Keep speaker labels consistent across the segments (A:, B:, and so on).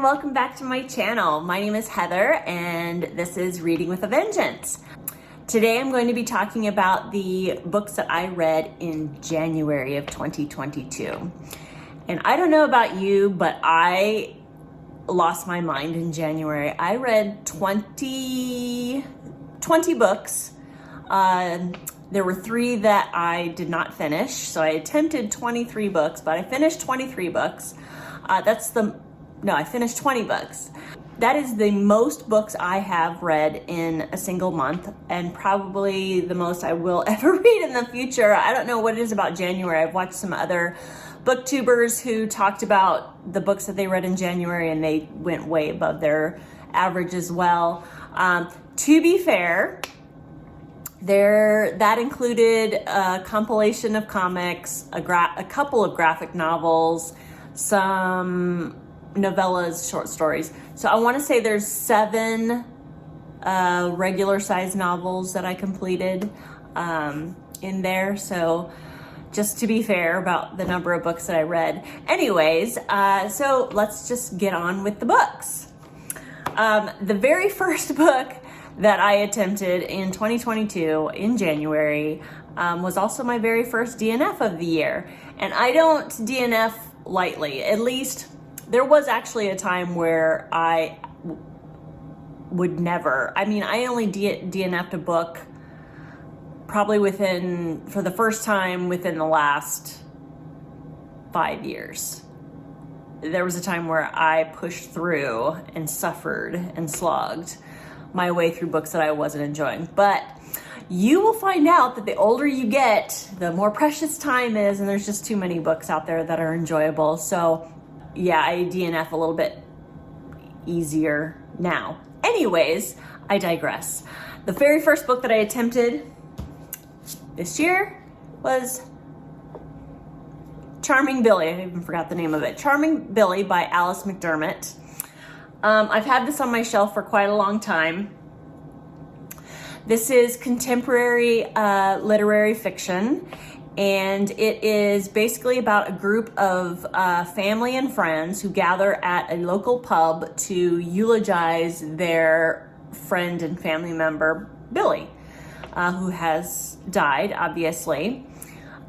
A: welcome back to my channel. My name is Heather and this is Reading with a Vengeance. Today I'm going to be talking about the books that I read in January of 2022. And I don't know about you, but I lost my mind in January. I read 20 books. There were 3 that I did not finish. So I attempted 23 books, but I finished 23 books. I finished 20 books. That is the most books I have read in a single month, and probably the most I will ever read in the future. I don't know what it is about January. I've watched some other booktubers who talked about the books that they read in January, and they went way above their average as well. To be fair, that included a compilation of comics, a couple of graphic novels, some novellas, short stories. So I want to say there's 7 regular size novels that I completed in there. So just to be fair about the number of books that I read. Anyways, so let's just get on with the books. The very first book that I attempted in 2022 in January was also my very first DNF of the year. And I don't DNF lightly. At least there was actually a time where I would never. I mean, I only DNF'd a book probably for the first time within the last 5 years. There was a time where I pushed through and suffered and slogged my way through books that I wasn't enjoying. But you will find out that the older you get, the more precious time is, and there's just too many books out there that are enjoyable. So yeah, I DNF a little bit easier now. Anyways, I digress. The very first book that I attempted this year was Charming Billy. I even forgot the name of it. Charming Billy by Alice McDermott. I've had this on my shelf for quite a long time. This is contemporary literary fiction, and it is basically about a group of family and friends who gather at a local pub to eulogize their friend and family member, Billy, who has died, obviously.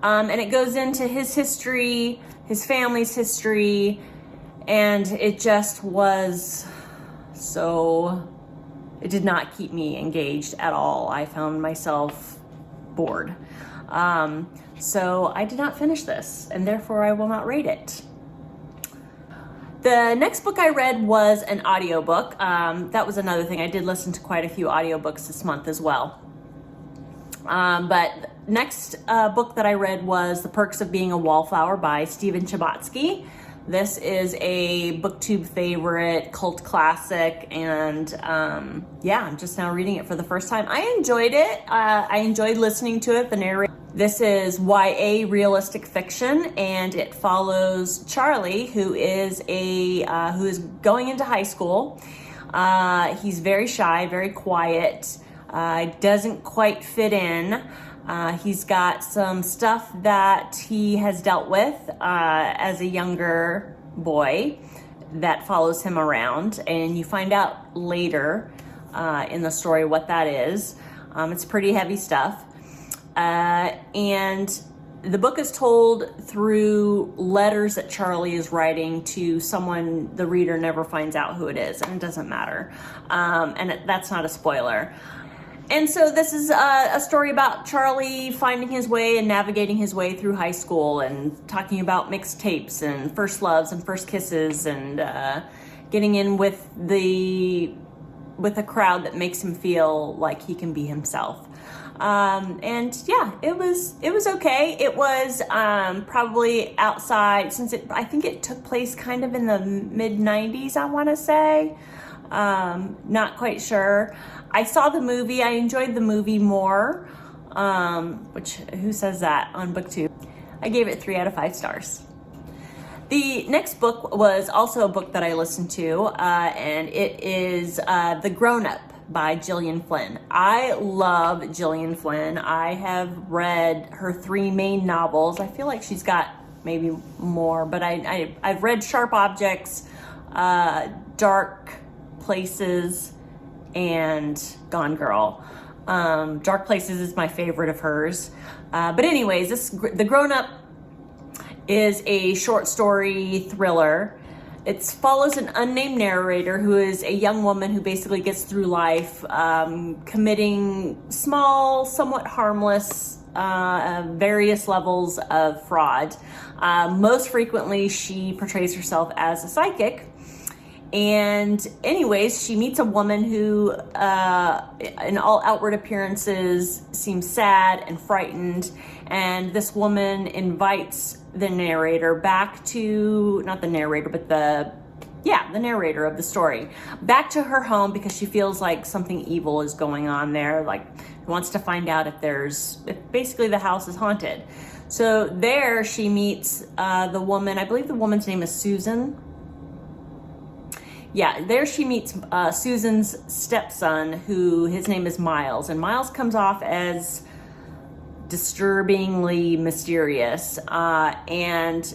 A: And it goes into his history, his family's history, and it just was it did not keep me engaged at all. I found myself bored. So I did not finish this, and therefore I will not rate it. The next book I read was an audiobook. That was another thing. I did listen to quite a few audiobooks this month as well. But next book that I read was The Perks of Being a Wallflower by Stephen Chbosky. This is a booktube favorite, cult classic, and I'm just now reading it for the first time. I enjoyed it. I enjoyed listening to it. The narrator. This is YA realistic fiction, and it follows Charlie, who is going into high school. He's very shy, very quiet. Doesn't quite fit in. He's got some stuff that he has dealt with as a younger boy that follows him around, and you find out later in the story what that is. It's pretty heavy stuff. And the book is told through letters that Charlie is writing to someone the reader never finds out who it is, and it doesn't matter. That's not a spoiler. And so this is a story about Charlie finding his way and navigating his way through high school, and talking about mixtapes and first loves and first kisses, and getting in with a crowd that makes him feel like he can be himself. It was okay. It was probably outside, since I think it took place kind of in the mid-90s, I want to say. Not quite sure. I saw the movie. I enjoyed the movie more, who says that on BookTube? I gave it 3 out of 5 stars. The next book was also a book that I listened to, and it is The Grownup by Gillian Flynn. I love Gillian Flynn. I have read her 3 main novels. I feel like she's got maybe more, but I've read Sharp Objects, Dark Places, and Gone Girl. Dark Places is my favorite of hers. But anyways, The Grownup is a short story thriller. It follows an unnamed narrator who is a young woman who basically gets through life committing small, somewhat harmless, various levels of fraud. Most frequently, she portrays herself as a psychic. And anyways, she meets a woman who, in all outward appearances, seems sad and frightened. And this woman invites the narrator back to, not the narrator, but the narrator of the story, back to her home because she feels like something evil is going on there. Like, wants to find out if basically the house is haunted. So there she meets the woman, I believe the woman's name is Susan. Yeah, there she meets Susan's stepson, who his name is Miles. And Miles comes off as disturbingly mysterious. And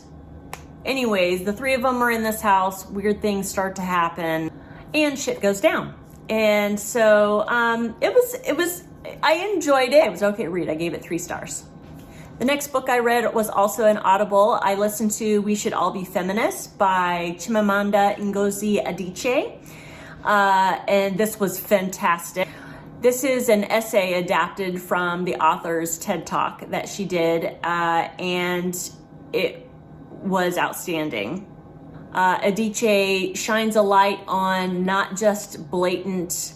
A: anyways, the three of them are in this house. Weird things start to happen and shit goes down. And so I enjoyed it. It was okay to read. I gave it 3 stars. The next book I read was also an Audible. I listened to We Should All Be Feminist by Chimamanda Ngozi Adichie. And this was fantastic. This is an essay adapted from the author's TED Talk that she did, and it was outstanding. Adichie shines a light on not just blatant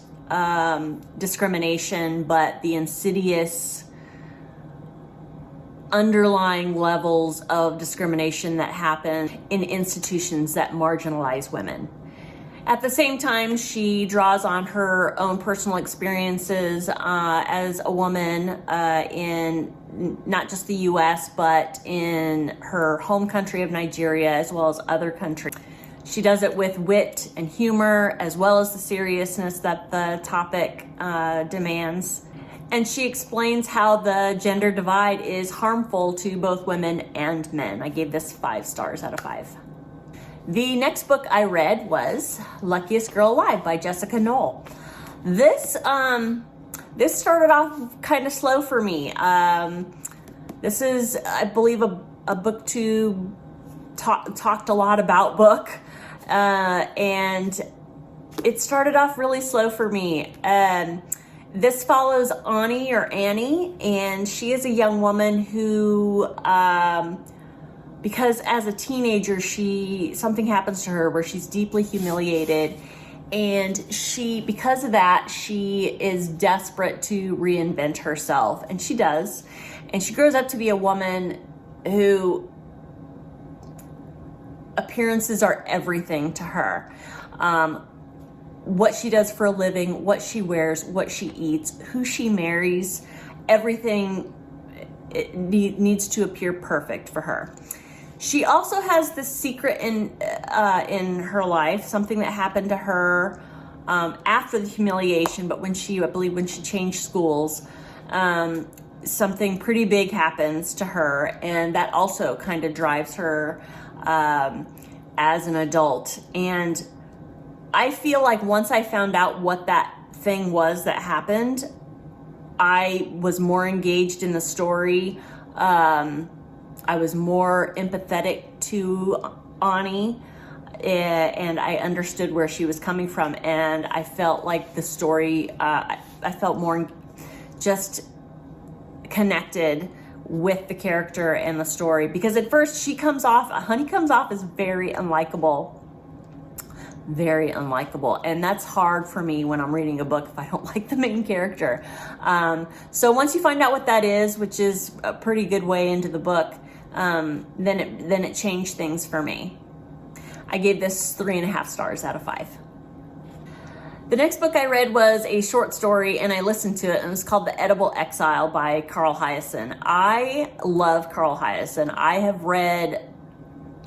A: discrimination, but the insidious underlying levels of discrimination that happen in institutions that marginalize women. At the same time, she draws on her own personal experiences as a woman in not just the US, but in her home country of Nigeria, as well as other countries. She does it with wit and humor, as well as the seriousness that the topic demands. And she explains how the gender divide is harmful to both women and men. I gave this 5 stars out of 5. The next book I read was Luckiest Girl Alive by Jessica Knoll. This started off kind of slow for me. This is, I believe, a BookTube talked a lot about book, and it started off really slow for me. This follows Annie, and she is a young woman who, because as a teenager, something happens to her where she's deeply humiliated, and because of that, she is desperate to reinvent herself, and she does. And she grows up to be a woman who appearances are everything to her. What she does for a living, what she wears, what she eats, who she marries, everything needs to appear perfect for her. She also has this secret in her life, something that happened to her after the humiliation, but when she changed schools, something pretty big happens to her, and that also kind of drives her as an adult. And I feel like once I found out what that thing was that happened, I was more engaged in the story. I was more empathetic to Annie, and I understood where she was coming from. And I felt like the story, I felt more just connected with the character and the story. Because at first Honey comes off as very unlikable. Very unlikable, and that's hard for me when I'm reading a book if I don't like the main character. So once you find out what that is, which is a pretty good way into the book, then it changed things for me. I gave this 3.5 stars out of 5. The next book I read was a short story, and I listened to it, and it was called The Edible Exile by Carl Hiaasen. I love Carl Hiaasen. I have read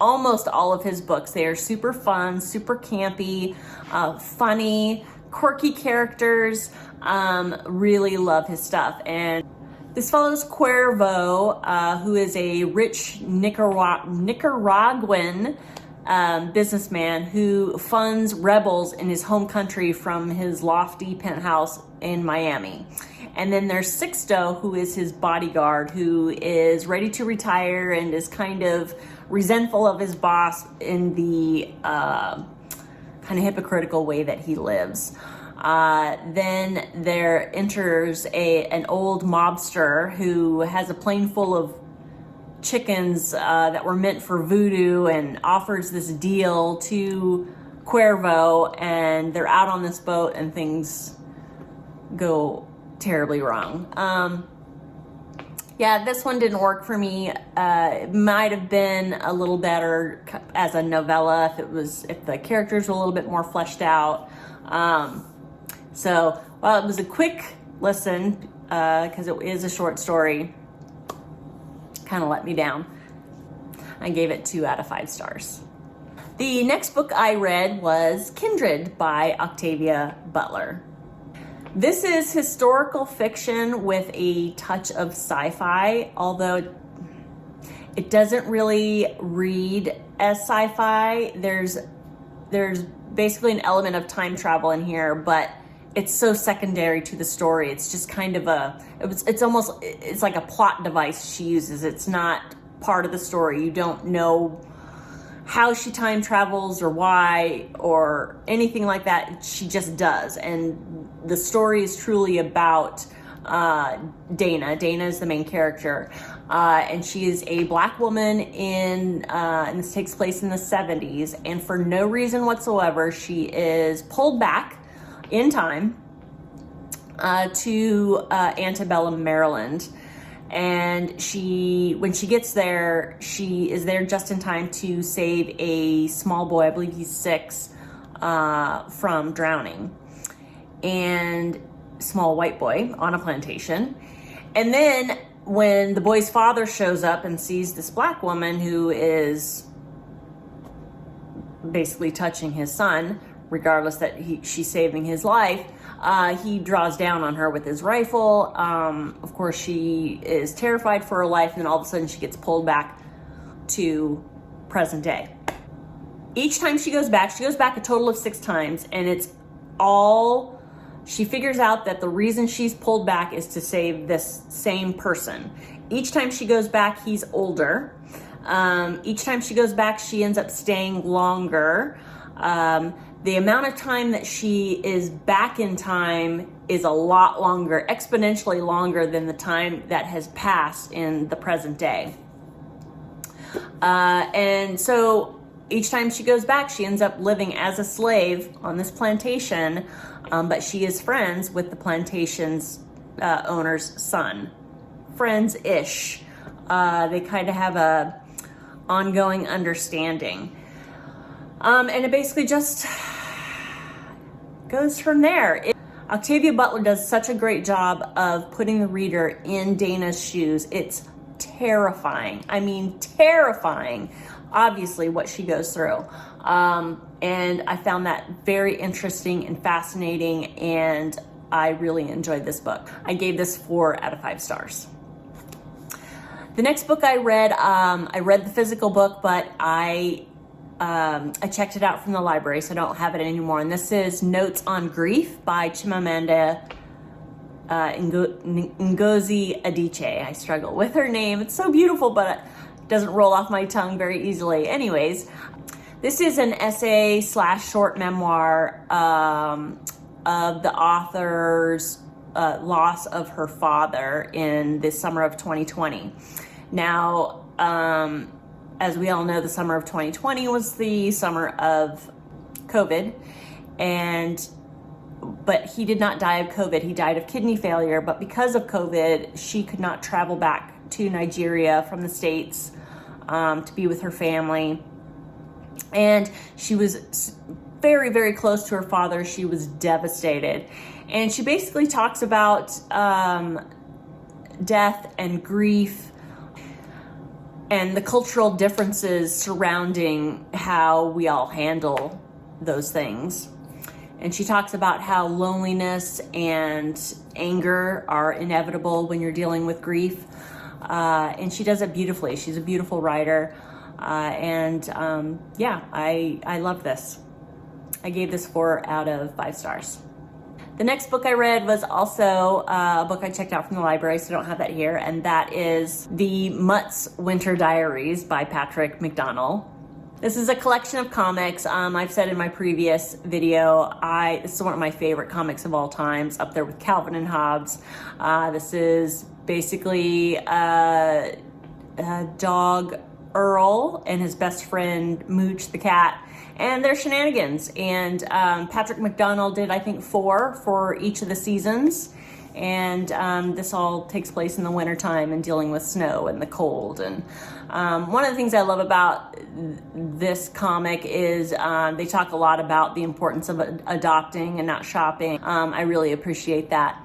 A: almost all of his books. They are super fun, super campy, funny, quirky characters. Really love his stuff. And this follows Cuervo, who is a rich Nicaraguan businessman who funds rebels in his home country from his lofty penthouse in Miami. And then there's Sixto, who is his bodyguard, who is ready to retire and is kind of resentful of his boss in the kind of hypocritical way that he lives. Then there enters an old mobster who has a plane full of chickens that were meant for voodoo and offers this deal to Cuervo, and they're out on this boat and things go terribly wrong. Yeah, this one didn't work for me. It might have been a little better as a novella if the characters were a little bit more fleshed out. So while it was a quick listen, because it is a short story, kind of let me down. I gave it 2 out of 5 stars. The next book I read was Kindred by Octavia Butler. This is historical fiction with a touch of sci-fi, although it doesn't really read as sci-fi. There's basically an element of time travel in here, but it's so secondary to the story. It's just kind of it's like a plot device she uses. It's not part of the story. You don't know how she time travels or why or anything like that. She just does. And the story is truly about Dana. Dana is the main character. And she is a Black woman and this takes place in the 70s. And for no reason whatsoever, she is pulled back in time to antebellum Maryland. And when she gets there, she is there just in time to save a small boy, I believe he's 6, from drowning. And small white boy on a plantation. And then when the boy's father shows up and sees this Black woman who is basically touching his son, regardless that she's saving his life, he draws down on her with his rifle. Of course, she is terrified for her life, and then all of a sudden she gets pulled back to present day. Each time she goes back a total of 6 times, and she figures out that the reason she's pulled back is to save this same person. Each time she goes back, he's older. Each time she goes back, she ends up staying longer. The amount of time that she is back in time is a lot longer, exponentially longer than the time that has passed in the present day. And so each time she goes back, she ends up living as a slave on this plantation, but she is friends with the plantation's owner's son. Friends-ish. They kind of have a ongoing understanding. And it basically just goes from there. Octavia Butler does such a great job of putting the reader in Dana's shoes. It's terrifying. I mean, terrifying, obviously, what she goes through. And I found that very interesting and fascinating, and I really enjoyed this book. I gave this 4 out of 5 stars. The next book I read the physical book, but I checked it out from the library, so I don't have it anymore. And this is Notes on Grief by Chimamanda Ngozi Adichie. I struggle with her name. It's so beautiful, but it doesn't roll off my tongue very easily. Anyways, this is an essay / short memoir of the author's loss of her father in the summer of 2020. Now, as we all know, the summer of 2020 was the summer of COVID, but he did not die of COVID. He died of kidney failure, but because of COVID, she could not travel back to Nigeria from the States to be with her family. And she was very, very close to her father. She was devastated. And she basically talks about death and grief and the cultural differences surrounding how we all handle those things. And she talks about how loneliness and anger are inevitable when you're dealing with grief. And she does it beautifully. She's a beautiful writer. Yeah, I love this. I gave this 4 out of 5 stars. The next book I read was also a book I checked out from the library, so I don't have that here, and that is the Mutts Winter Diaries by Patrick McDonnell. This is a collection of comics. I've said in my previous video, this is one of my favorite comics of all times, up there with Calvin and Hobbes. This is basically a dog, Earl, and his best friend, Mooch the cat, and their shenanigans. And Patrick McDonnell did, I think, 4 for each of the seasons. And this all takes place in the wintertime and dealing with snow and the cold. And one of the things I love about this comic is they talk a lot about the importance of adopting and not shopping. I really appreciate that.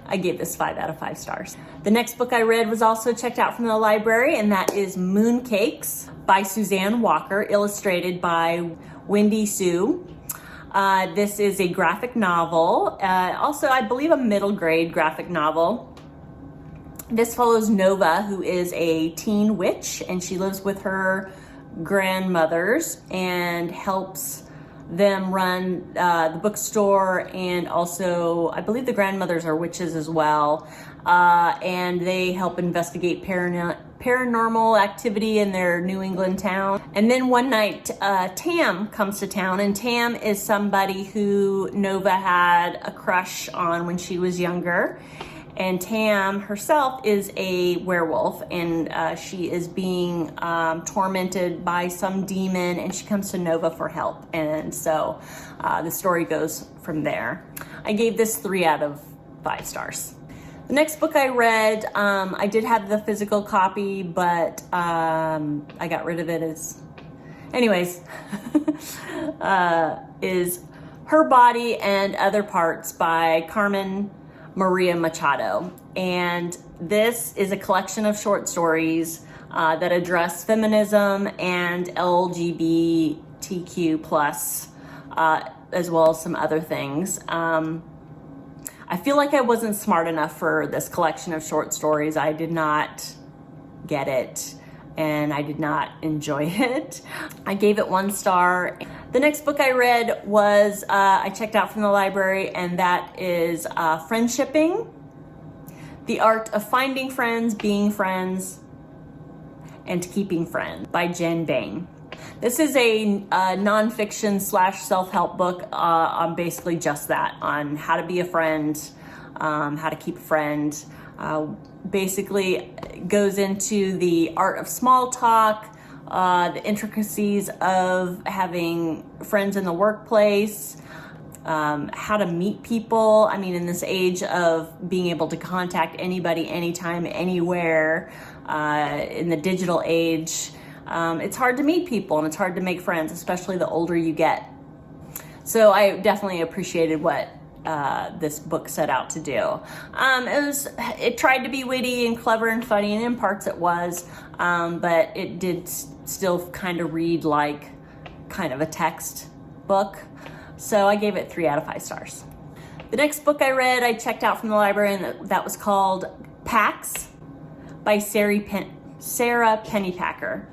A: I gave this 5 out of 5 stars. The next book I read was also checked out from the library, and that is Mooncakes by Suzanne Walker, illustrated by Wendy Sue. This is a graphic novel, also I believe a middle grade graphic novel. This follows Nova, who is a teen witch, and she lives with her grandmothers and helps them run the bookstore, and also I believe the grandmothers are witches as well, and they help investigate paranormal activity in their New England town. And then one night Tam comes to town, and Tam is somebody who Nova had a crush on when she was younger. And Tam herself is a werewolf, and she is being tormented by some demon, and she comes to Nova for help. And so the story goes from there. I gave this 3 out of 5 stars. The next book I read, I did have the physical copy, but I got rid of it anyways, is Her Body and Other Parts by Carmen Maria Machado. And this is a collection of short stories that address feminism and LGBTQ plus, as well as some other things. I feel like I wasn't smart enough for this collection of short stories. I did not get it, and I did not enjoy it. I gave it 1 star. The next book I read was, I checked out from the library, and that is Friendshipping, The Art of Finding Friends, Being Friends, and Keeping Friends by Jenn Bane. This is a nonfiction / self-help book on basically just that, on how to be a friend, how to keep a friend. Basically goes into the art of small talk, the intricacies of having friends in the workplace, how to meet people. I mean, in this age of being able to contact anybody, anytime, anywhere, in the digital age, it's hard to meet people and it's hard to make friends, especially the older you get. So I definitely appreciated what this book set out to do. It tried to be witty and clever and funny, and in parts it was, but it did still kind of read like kind of a text book. So I gave it 3 out of 5 stars. The next book I read, I checked out from the library, and that was called Pax by Sara Pennypacker.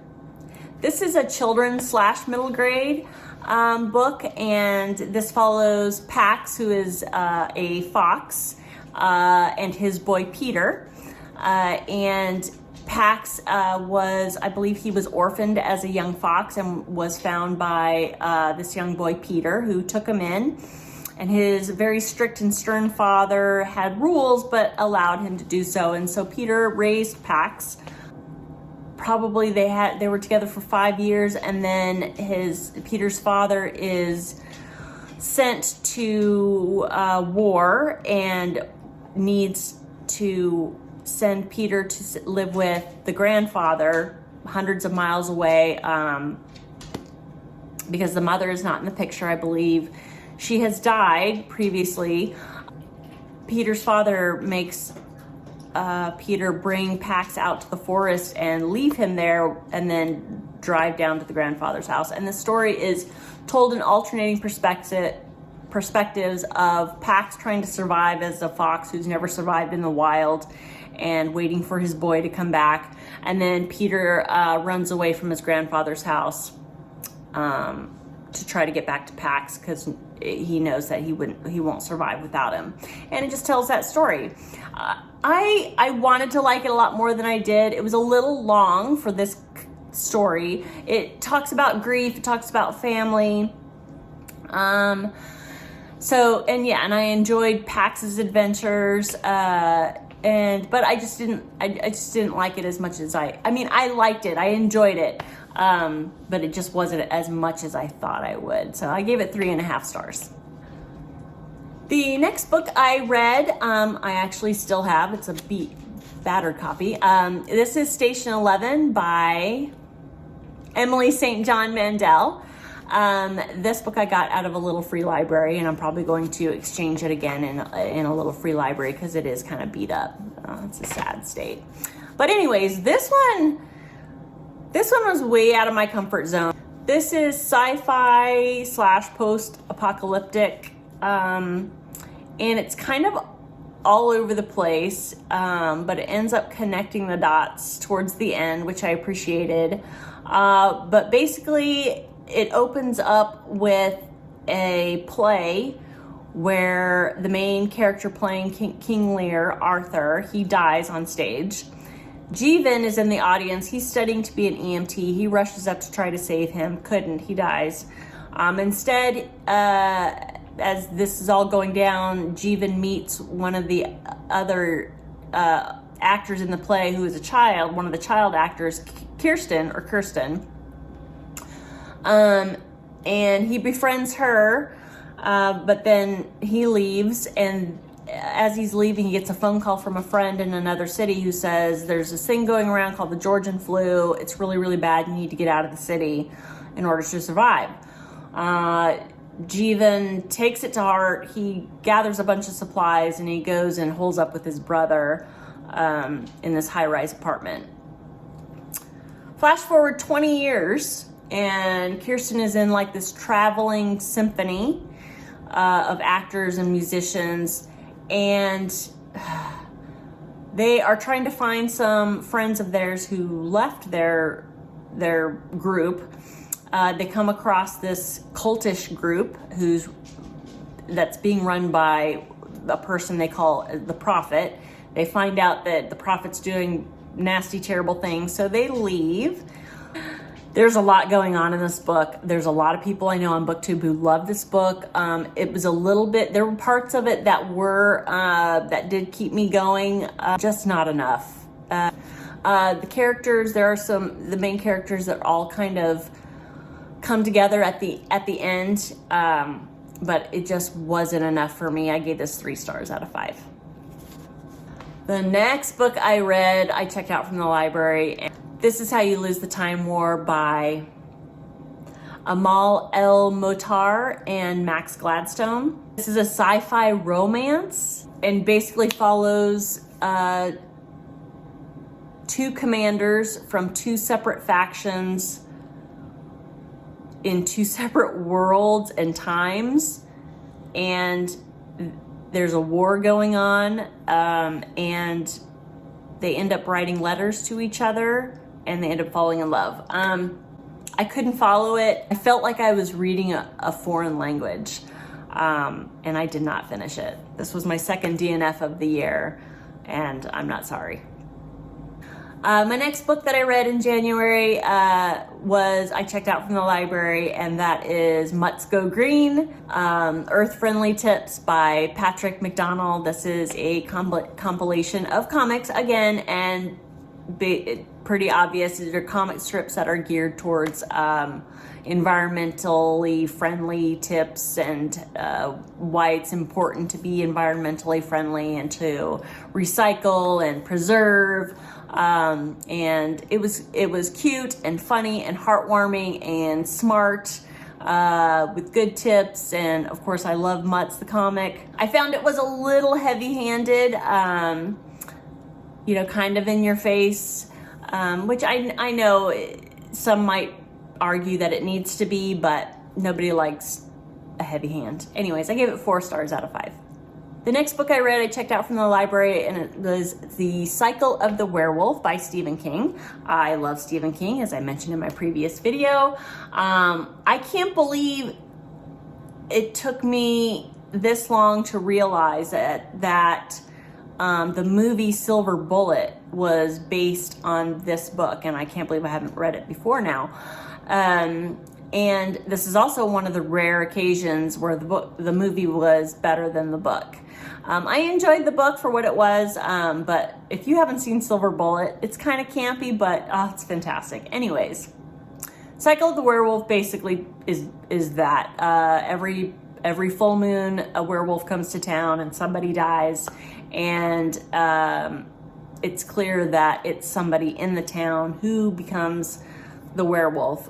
A: This is a children's / middle grade book, and this follows Pax, who is a fox, and his boy Peter. And Pax I believe he was orphaned as a young fox and was found by this young boy Peter, who took him in. And his very strict and stern father had rules, but allowed him to do so. And so Peter raised Pax. Probably they were together for 5 years, and then Peter's father is sent to war and needs to send Peter to live with the grandfather hundreds of miles away, because the mother is not in the picture. I believe she has died previously. Peter's father makes Peter bring Pax out to the forest and leave him there, and then drive down to the grandfather's house. And the story is told in alternating perspectives of Pax trying to survive as a fox who's never survived in the wild, and waiting for his boy to come back. And then Peter runs away from his grandfather's house to try to get back to Pax because he knows that he won't survive without him. And it just tells that story. I wanted to like it a lot more than I did. It was a little long for this story. It talks about grief, it talks about family. And I enjoyed Pax's adventures. But I just didn't like it as much as I liked it. I enjoyed it. But it just wasn't as much as I thought I would. So I gave it 3.5 stars. The next book I read, I actually still have. It's a battered copy. This is Station 11 by Emily St. John Mandel. This book I got out of a little free library, and I'm probably going to exchange it again in a little free library because it is kind of beat up. It's a sad state. But anyways, this one was way out of my comfort zone. This is sci-fi / post-apocalyptic, and it's kind of all over the place, but it ends up connecting the dots towards the end, which I appreciated. But basically, it opens up with a play where the main character playing King Lear, Arthur, he dies on stage. Jeevan is in the audience. He's studying to be an EMT. He rushes up to try to save him. Couldn't. He dies. Instead, as this is all going down, Jeevan meets one of the other actors in the play who is a child, one of the child actors, Kirsten. And he befriends her, but then he leaves, and as he's leaving, he gets a phone call from a friend in another city who says there's this thing going around called the Georgian flu. It's really, really bad. You need to get out of the city in order to survive. Jeevan takes it to heart. He gathers a bunch of supplies, and he goes and holds up with his brother in this high-rise apartment. Flash forward 20 years, and Kirsten is in like this traveling symphony of actors and musicians, and they are trying to find some friends of theirs who left their group. They come across this cultish group that's being run by a person they call the Prophet. They find out that the Prophet's doing nasty, terrible things, so they leave. There's a lot going on in this book. There's a lot of people I know on BookTube who love this book. It was a little bit, there were parts of it that did keep me going, just not enough. The characters, the main characters that all kind of come together at the end, but it just wasn't enough for me. I gave this 3 stars out of 5. The next book I read, I checked out from the library. This is How You Lose the Time War by Amal El-Mohtar and Max Gladstone. This is a sci-fi romance and basically follows 2 commanders from 2 separate factions in 2 separate worlds and times. And there's a war going on, and they end up writing letters to each other, and they end up falling in love. I couldn't follow it. I felt like I was reading a foreign language, and I did not finish it. This was my second DNF of the year, and I'm not sorry. My next book that I read in January I checked out from the library, and that is Mutts Go Green, Earth-Friendly Tips by Patrick McDonnell. This is a compilation of comics, again, and pretty obvious. These are comic strips that are geared towards environmentally friendly tips and why it's important to be environmentally friendly and to recycle and preserve. And it was cute and funny and heartwarming and smart, with good tips. And of course, I love Mutts, the comic. I found it was a little heavy-handed, kind of in your face, which I know some might argue that it needs to be, but nobody likes a heavy hand. Anyways, I gave it 4 stars out of 5. The next book I read, I checked out from the library, and it was The Cycle of the Werewolf by Stephen King. I love Stephen King, as I mentioned in my previous video. I can't believe it took me this long to realize that the movie Silver Bullet was based on this book, and I can't believe I haven't read it before now. And this is also one of the rare occasions where the movie was better than the book. I enjoyed the book for what it was, but if you haven't seen Silver Bullet, it's kind of campy, but it's fantastic. Anyways, Cycle of the Werewolf basically is that every full moon, a werewolf comes to town and somebody dies, and it's clear that it's somebody in the town who becomes the werewolf.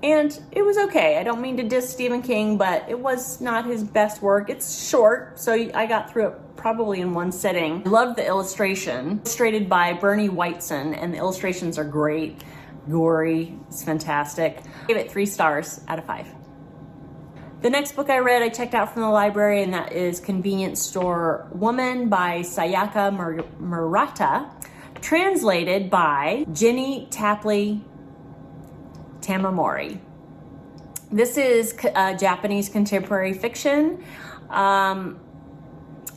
A: And it was okay. I don't mean to diss Stephen King, but it was not his best work. It's short, so I got through it probably in one sitting. I loved the illustration. Illustrated by Bernie Whiteson, and the illustrations are great. Gory, it's fantastic. I gave it 3 stars out of 5. The next book I read, I checked out from the library, and that is Convenience Store Woman by Sayaka Murata, translated by Jenny Tapley Tamamori. This is Japanese contemporary fiction, and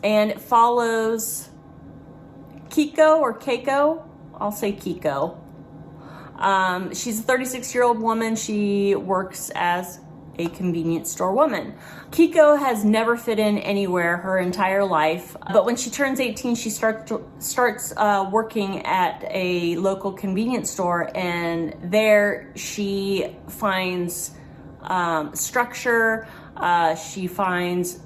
A: it follows Kiko or Keiko. I'll say Kiko. She's a 36-year-old woman. She works as a convenience store woman. Kiko has never fit in anywhere her entire life, but when she turns 18, she starts working at a local convenience store, and there she finds structure. She finds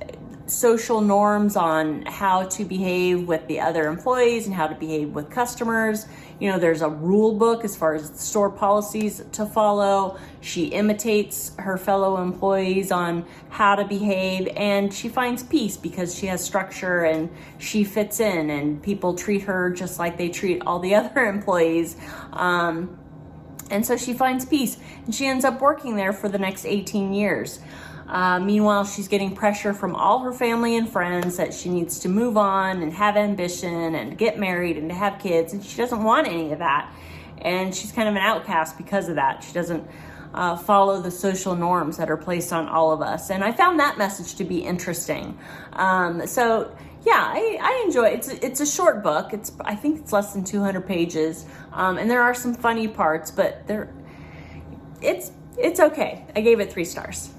A: social norms on how to behave with the other employees and how to behave with customers. You know, there's a rule book as far as store policies to follow. She imitates her fellow employees on how to behave, and she finds peace because she has structure and she fits in, and people treat her just like they treat all the other employees. And so she finds peace, and she ends up working there for the next 18 years. Meanwhile, she's getting pressure from all her family and friends that she needs to move on and have ambition and get married and to have kids, and she doesn't want any of that. And she's kind of an outcast because of that. She doesn't follow the social norms that are placed on all of us. And I found that message to be interesting. So yeah, I enjoy it. It's a short book. I think it's less than 200 pages. And there are some funny parts, but it's okay. I gave it 3 stars.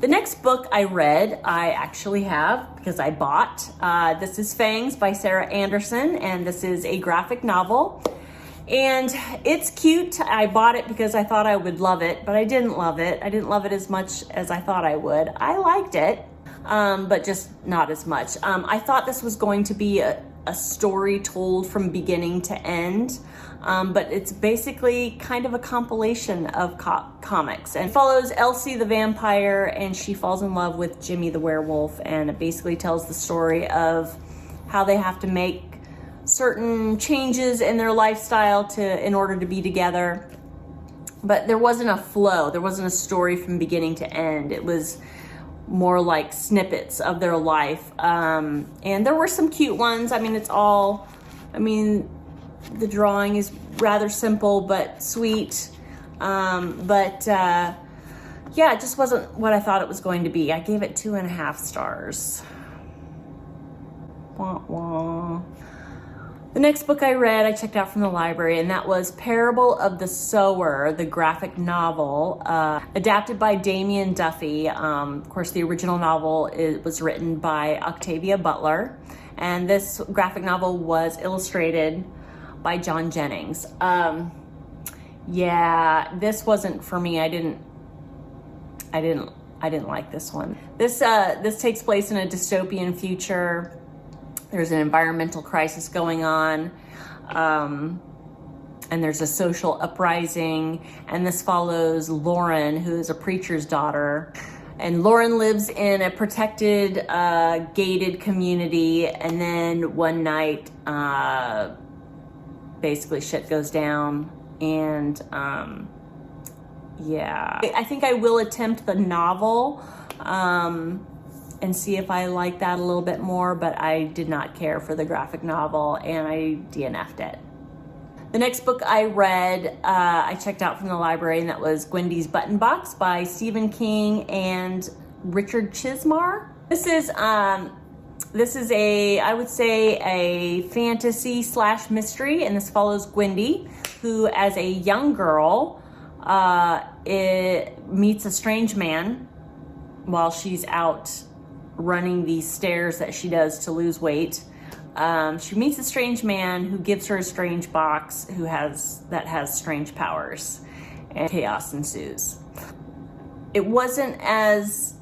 A: The next book I read, I actually have because I bought. This is Fangs by Sarah Anderson, and this is a graphic novel. And it's cute. I bought it because I thought I would love it, but I didn't love it. I didn't love it as much as I thought I would. I liked it, but just not as much. I thought this was going to be a story told from beginning to end. But it's basically kind of a compilation of comics, and follows Elsie the vampire, and she falls in love with Jimmy the werewolf, and it basically tells the story of how they have to make certain changes in their lifestyle in order to be together. But there wasn't a flow. There wasn't a story from beginning to end. It was more like snippets of their life. And there were some cute ones. The drawing is rather simple but sweet. Yeah, it just wasn't what I thought it was going to be. I gave it 2.5 stars. Wah, wah. The next book I read, I checked out from the library, and that was Parable of the Sower, the graphic novel, adapted by Damian Duffy. Of course, the original novel was written by Octavia Butler, and this graphic novel was illustrated by John Jennings. Yeah, this wasn't for me. I didn't like this one. This takes place in a dystopian future. There's an environmental crisis going on, and there's a social uprising, and this follows Lauren, who is a preacher's daughter. And Lauren lives in a protected, gated community, and then one night, basically shit goes down, and yeah. I think I will attempt the novel, and see if I like that a little bit more, but I did not care for the graphic novel and I DNF'd it. The next book I read, I checked out from the library, and that was Gwendys Button Box by Stephen King and Richard Chismar. This is I would say a fantasy / mystery, and this follows Gwendy, who as a young girl meets a strange man while she's out running these stairs that she does to lose weight. She meets a strange man who gives her a strange box that has strange powers, and chaos ensues. It wasn't as...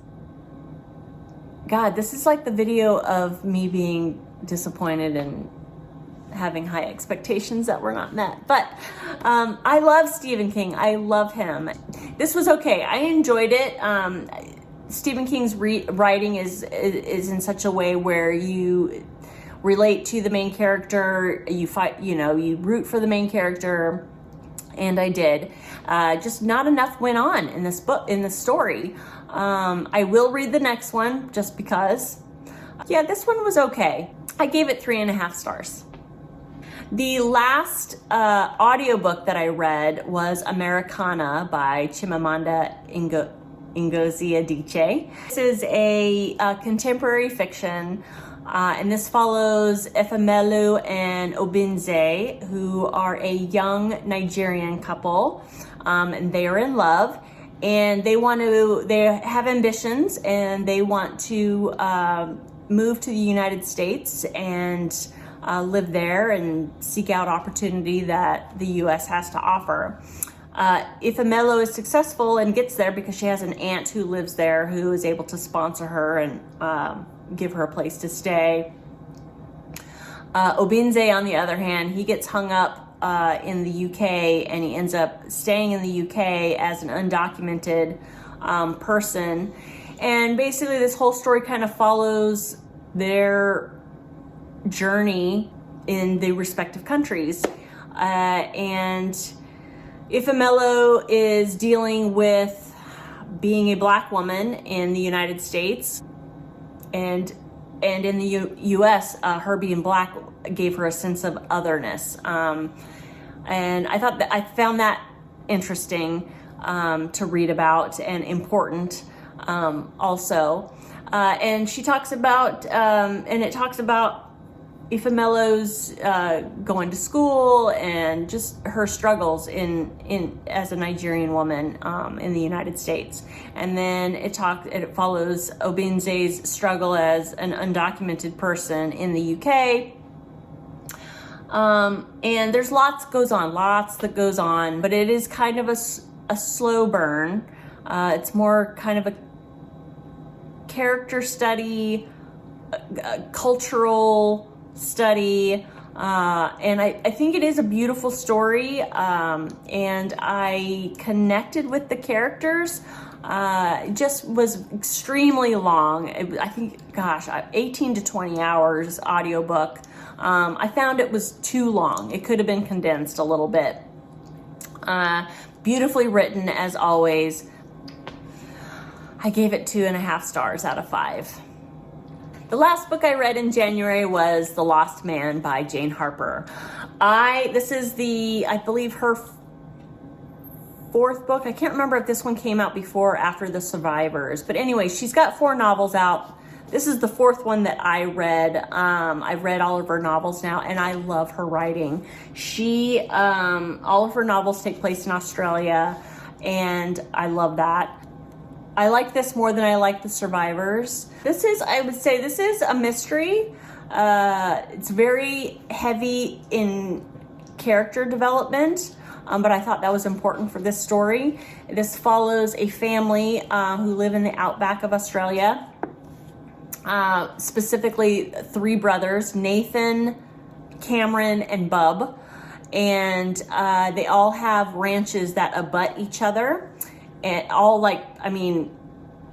A: God, this is like the video of me being disappointed and having high expectations that were not met. But I love Stephen King. I love him. This was okay. I enjoyed it. Stephen King's writing is in such a way where you relate to the main character, you root for the main character, and I did. Just not enough went on in this book, in this story. I will read the next one just because. Yeah, this one was okay. I gave it 3.5 stars. The last audiobook that I read was Americana by Chimamanda Ngozi Adichie. This is a contemporary fiction. And this follows Efemelu and Obinze, who are a young Nigerian couple, and they are in love, and they have ambitions, and they want to move to the United States and live there and seek out opportunity that the U.S. has to offer. Efemelu is successful and gets there because she has an aunt who lives there who is able to sponsor her and give her a place to stay. Obinze, on the other hand, he gets hung up in the UK, and he ends up staying in the UK as an undocumented person. And basically this whole story kind of follows their journey in the respective countries. And Efemelu is dealing with being a Black woman in the United States, and in the U.S., her being Black gave her a sense of otherness, and I found that interesting to read about and important also. And she talks about, and it talks about Efemelu's going to school and just her struggles in as a Nigerian woman in the United States. And then it follows Obinze's struggle as an undocumented person in the UK. And there's lots that goes on, but it is kind of a slow burn. It's more kind of a character study, a cultural study, and I think it is a beautiful story, and I connected with the characters. It just was extremely long. I think, 18 to 20 hours audiobook. I found it was too long. It could have been condensed a little bit. Beautifully written as always. I gave it 2.5 stars out of 5. The last book I read in January was The Lost Man by Jane Harper. This is I believe her 4th book. I can't remember if this one came out before or after The Survivors. But anyway, she's got 4 novels out. This is the 4th one that I read. I've read all of her novels now, and I love her writing. All of her novels take place in Australia, and I love that. I like this more than I like The Survivors. I would say this is a mystery. It's very heavy in character development, but I thought that was important for this story. This follows a family who live in the outback of Australia, specifically 3 brothers, Nathan, Cameron, and Bub, and they all have ranches that abut each other, and all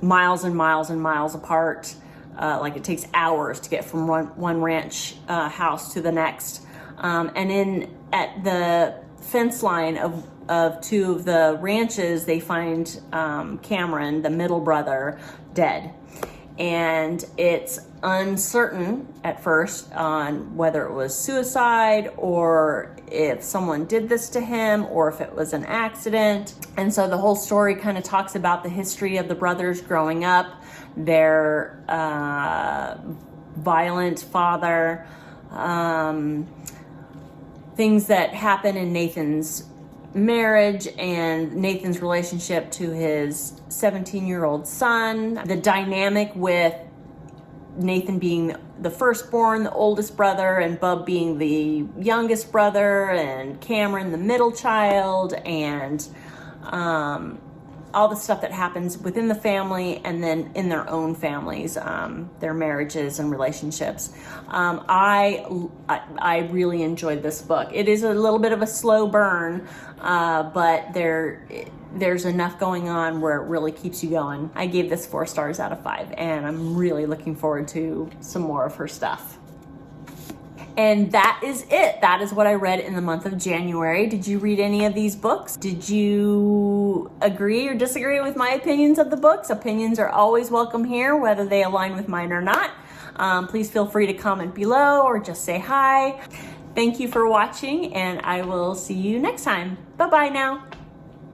A: miles and miles and miles apart. It takes hours to get from one ranch house to the next. And at the fence line of 2 of the ranches, they find Cameron, the middle brother, dead. and it's uncertain at first on whether it was suicide or if someone did this to him or if it was an accident. And so the whole story kind of talks about the history of the brothers growing up, their violent father, things that happen in Nathan's marriage and Nathan's relationship to his 17-year-old son, the dynamic with Nathan being the firstborn, the oldest brother, and Bub being the youngest brother, and Cameron the middle child, and all the stuff that happens within the family and then in their own families, their marriages and relationships. I really enjoyed this book. It is a little bit of a slow burn, but there's enough going on where it really keeps you going. I gave this 4 stars out of 5, and I'm really looking forward to some more of her stuff. And that is it. That is what I read in the month of January. Did you read any of these books? Did you agree or disagree with my opinions of the books? Opinions are always welcome here, whether they align with mine or not. Please feel free to comment below or just say hi. Thank you for watching, and I will see you next time. Bye-bye now.